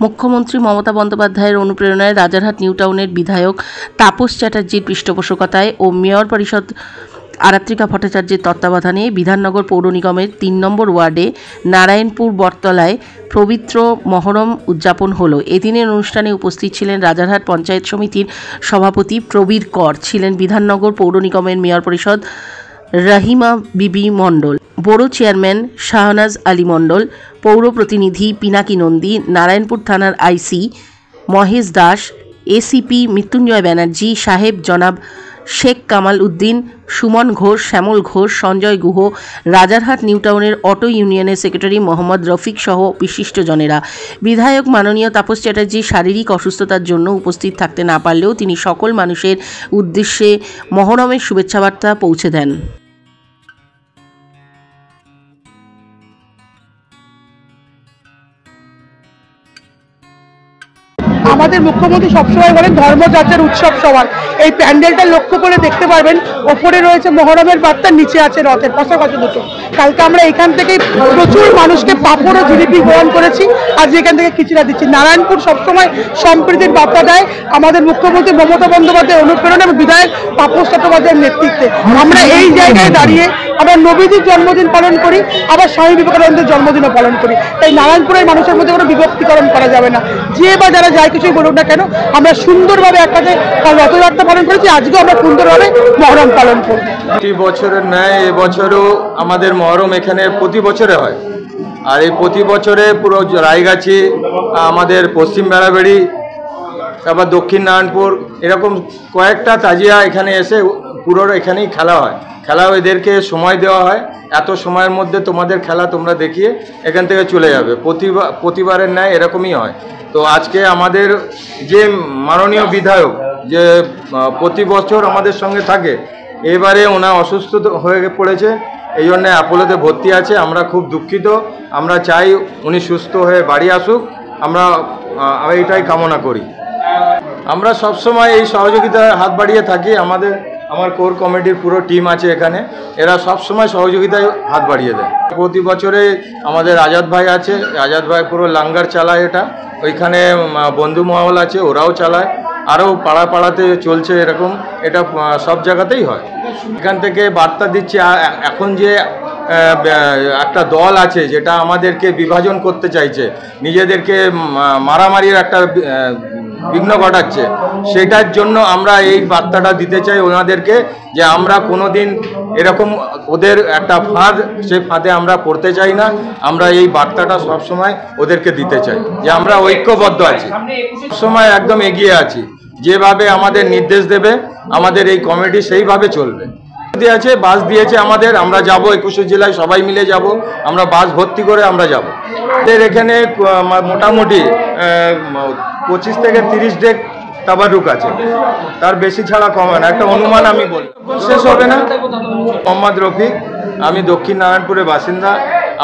মুখ্যমন্ত্রী মমতা বন্দ্যোপাধ্যায়ের অনুপ্রেরণায় রাজারহাট নিউ টাউনের বিধায়ক তাপস চ্যাটার্জির পৃষ্ঠপোষকতায় ও মেয়র পরিষদ আরাত্রিকা ভট্টাচার্যের তত্ত্বাবধানে বিধাননগর পৌর নিগমের ৩ নম্বর ওয়ার্ডে নারায়ণপুর বটতলায় পবিত্র মহরম উদযাপন হলো। এদিনের অনুষ্ঠানে উপস্থিত ছিলেন রাজারহাট পঞ্চায়েত সমিতির সভাপতি প্রবীর কর, ছিলেন বিধাননগর পৌর নিগমের মেয়র পরিষদ রাহিমা বিবি মণ্ডল, বড় চেয়ারম্যান শাহনাজ আলী মণ্ডল, পৌর প্রতিনিধি পিনাকি নন্দী, নারায়ণপুর থানার আইসি মহেশ দাস, এসিপি মৃত্যুঞ্জয় ব্যানার্জি সাহেব, জনাব শেখ কামাল উদ্দিন, সুমন ঘোষ, শ্যামল ঘোষ, সঞ্জয় গুহ, রাজারহাট নিউ টাউনের অটো ইউনিয়নের সেক্রেটারি মোহাম্মদ রফিক সহ বিশিষ্টজনেরা। বিধায়ক মাননীয় তাপস চ্যাটার্জি শারীরিক অসুস্থতার জন্য উপস্থিত থাকতে না পারলেও তিনি সকল মানুষের উদ্দেশ্যে মহরমের শুভেচ্ছা বার্তা পৌঁছে দেন। আমাদের মুখ্যমন্ত্রী সবসময় বলেন ধর্মযাত্রার উৎসব সবার। এই প্যান্ডেলটা লক্ষ্য করে দেখতে পারবেন, ওপরে রয়েছে মহরমের বার্তা, নিচে আছে রথের পাশাপাশি দুটো। কালকে আমরা এখান থেকে প্রচুর মানুষকে পাঁপড় ও জিলিপি গ্রহণ করেছি, আজ এখান থেকে খিচুড়া দিচ্ছি। নারায়ণপুর সবসময় সম্প্রীতির বার্তা দেয় আমাদের মুখ্যমন্ত্রী মমতা বন্দ্যোপাধ্যায়ের অনুপ্রেরণা এবং বিধায়ক তাপস চট্টোপাধ্যায়ের নেতৃত্বে। আমরা এই জায়গায় দাঁড়িয়ে আমরা নবীজির জন্মদিন পালন করি, আবার স্বামী বিবেকানন্দের জন্মদিনও পালন করি। তাই নারায়ণপুরের মানুষের মধ্যে কোনো বিভক্তিকরণ করা যাবে না। যে বা যারা যায় কিছুই বলুক না কেন, আমরা সুন্দরভাবে একসাথে রথযাত্রা পালন করেছি, আজকেও আমরা সুন্দরভাবে মহরম পালন করব। প্রতি বছরের ন্যায় এবছরও আমাদের মহরম এখানে প্রতি বছরে হয়। আর এই প্রতি বছরে পুরো রায়গাছি, আমাদের পশ্চিম বেড়াবেড়ি, তারপর দক্ষিণ নারায়ণপুর, এরকম কয়েকটা তাজিয়া এখানে এসে পুরো এখানেই খেলা হয়। খেলাও এদেরকে সময় দেওয়া হয়, এত সময়ের মধ্যে তোমাদের খেলা তোমরা দেখিয়ে এখান থেকে চলে যাবে। প্রতিবারের ন্যায় এরকমই হয়। তো আজকে আমাদের যে মাননীয় বিধায়ক যে প্রতি বছর আমাদের সঙ্গে থাকে, এবারে ওনা অসুস্থ হয়ে পড়েছে, এই জন্যে অ্যাপোলোতে ভর্তি আছে। আমরা খুব দুঃখিত, আমরা চাই উনি সুস্থ হয়ে বাড়ি আসুক, আমরা এটাই কামনা করি। আমরা সবসময় এই সহযোগিতায় হাত বাড়িয়ে থাকি। আমার কোর কমিটির পুরো টিম আছে এখানে, এরা সবসময় সহযোগিতায় হাত বাড়িয়ে দেয়। প্রতি বছরে আমাদের আজাদ ভাই আছে, আজাদ ভাই পুরো লাঙ্গার চালায় এটা, ওইখানে বন্ধু মহল আছে, ওরাও চালায়, আরও পাড়াতে চলছে এরকম, এটা সব জায়গাতেই হয়। এখান থেকে বার্তা দিচ্ছে, এখন যে একটা দল আছে যেটা আমাদেরকে বিভাজন করতে চাইছে, নিজেদেরকে মারামারির একটা বিঘ্ন ঘটাচ্ছে, সেটার জন্য আমরা এই বার্তাটা দিতে চাই ওনাদেরকে যে আমরা কোনোদিন এরকম ওদের একটা ফাঁদ, সেই ফাঁদে আমরা পড়তে চাই না। আমরা এই বার্তাটা সবসময় ওদেরকে দিতে চাই যে আমরা ঐক্যবদ্ধ আছি, সবসময় একদম এগিয়ে আছি। যেভাবে আমাদের নির্দেশ দেবে আমাদের এই কমিটি সেইভাবে চলবে। আছে বাস দিয়েছে আমাদের, আমরা যাব 21 জেলায় সবাই মিলে যাব, আমরা বাস ভর্তি করে আমরা যাব। আমাদের এখানে মোটামুটি 25 থেকে 30 ডেক তাবারুক আছে, তার বেশি ছাড়া কমে না, একটা অনুমান আমি বলি। শেষ হবে না। মোহাম্মদ রফিক, আমি দক্ষিণ নারায়ণপুরের বাসিন্দা।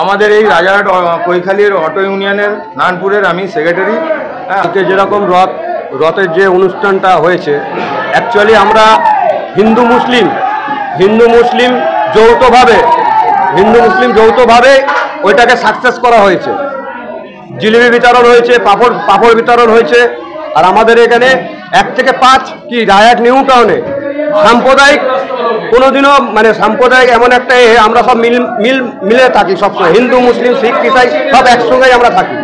আমাদের এই রাজারহাট কৈখালীর অটো ইউনিয়নের নারায়ণপুরের আমি সেক্রেটারি। যেরকম রথের যে অনুষ্ঠানটা হয়েছে, অ্যাকচুয়ালি আমরা হিন্দু মুসলিম যৌথভাবে ওইটাকে সাকসেস করা হয়েছে। জিলিপি বিতরণ হয়েছে, পাপড় বিতরণ হয়েছে। আর আমাদের এখানে 1 থেকে 5 কি রাজারহাট নিউ টাউনে সাম্প্রদায়িক কোনোদিনও সাম্প্রদায়িক এমন একটা আমরা সব মিলে থাকি সবসময়, হিন্দু মুসলিম শিখ ইসাই সব একসঙ্গেই আমরা থাকি।